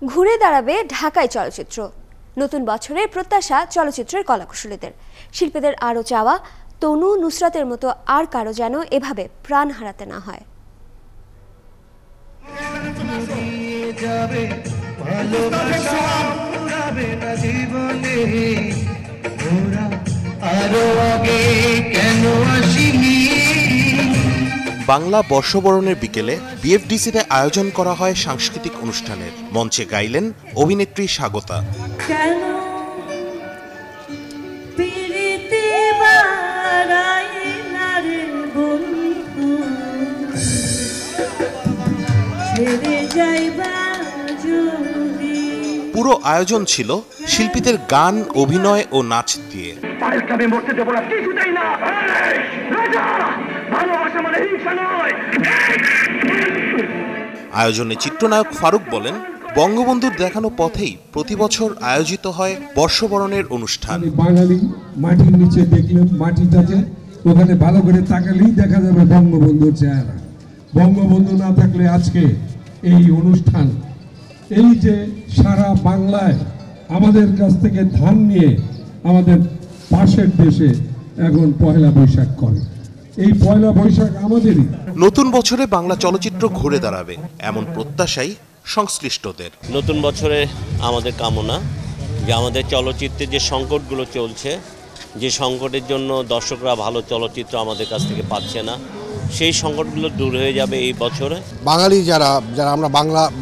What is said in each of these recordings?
ঘুরে দাঁড়াবে ঢাকায় চলচ্চিত্র। নতুন বছরের প্রত্যাশা চলচ্চিত্রের কলাকুশলীদের। শিল্পীদের আরও চাওয়া, তনু নুসরাতের মতো আর কারো যেন এভাবে প্রাণ হারাতে না হয়। বাংলা বর্ষবরণের বিকেলে বিএফডিসিতে আয়োজন করা হয় সাংস্কৃতিক অনুষ্ঠানের। মঞ্চে গাইলেন অভিনেত্রী স্বাগতা। পুরো আয়োজন ছিল শিল্পীদের গান, অভিনয় ও নাচ দিয়ে। আয়োজনে চিত্রনায়ক ফারুক বলেন, বঙ্গবন্ধুর দেখানো পথেই প্রতি বছর আয়োজিত হয় বর্ষবরণের অনুষ্ঠান। বাঙালি মাটির নিচে দেখলে মাটিটাতে ওখানে ভালো করে তাকালেই দেখা যাবে বঙ্গবন্ধুর চেহারা। বঙ্গবন্ধু না থাকলে আজকে এই অনুষ্ঠান, এই যে সারা বাংলায় আমাদের কাছ থেকে ধান নিয়ে আমাদের পাশের দেশে এখন পয়লা বৈশাখ করে, এই পয়লা বৈশাখ আমাদেরই। নতুন বছরে বাংলা চলচ্চিত্র ঘুরে দাঁড়াবে এমন প্রত্যাশাই সংশ্লিষ্টদের। নতুন বছরে আমাদের কামনা যে আমাদের চলচ্চিত্রে যে সংকটগুলো চলছে, যে সংকটের জন্য দর্শকরা ভালো চলচ্চিত্র আমাদের কাছ থেকে পাচ্ছে না, সেই সংকটগুলো দূর হয়ে যাবে এই বছরে। বাঙালি যারা আমরা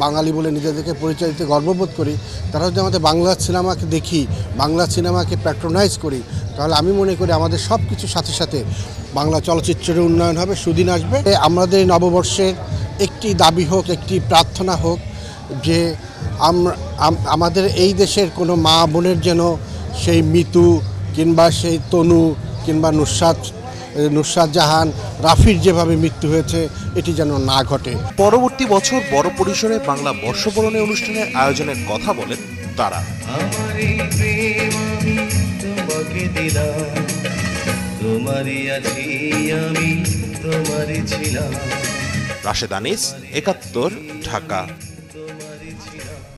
বাঙালি বলে নিজেদেরকে পরিচয় দিতে গর্ববোধ করি, তারা যদি আমাদের বাংলা সিনেমাকে দেখি, বাংলা সিনেমাকে প্যাট্রোনাইজ করি, তাহলে আমি মনে করি আমাদের সব কিছুর সাথে সাথে বাংলা চলচ্চিত্রের উন্নয়ন হবে, সুদিন আসবে। আমাদের নববর্ষের একটি দাবি হোক, একটি প্রার্থনা হোক যে আমাদের এই দেশের কোনো মা বোনের যেন সেই মিতু কিংবা সেই তনু কিংবা নুসরাত জাহান, রাফির যেভাবে মৃত্যু হয়েছে এটি যেন না ঘটে। পরবর্তী বছর বড় পরিসরে বাংলা বর্ষবরণের অনুষ্ঠানের আয়োজনের কথা বলেন তারা। রাশেদ আনিস, ৭১, ঢাকা।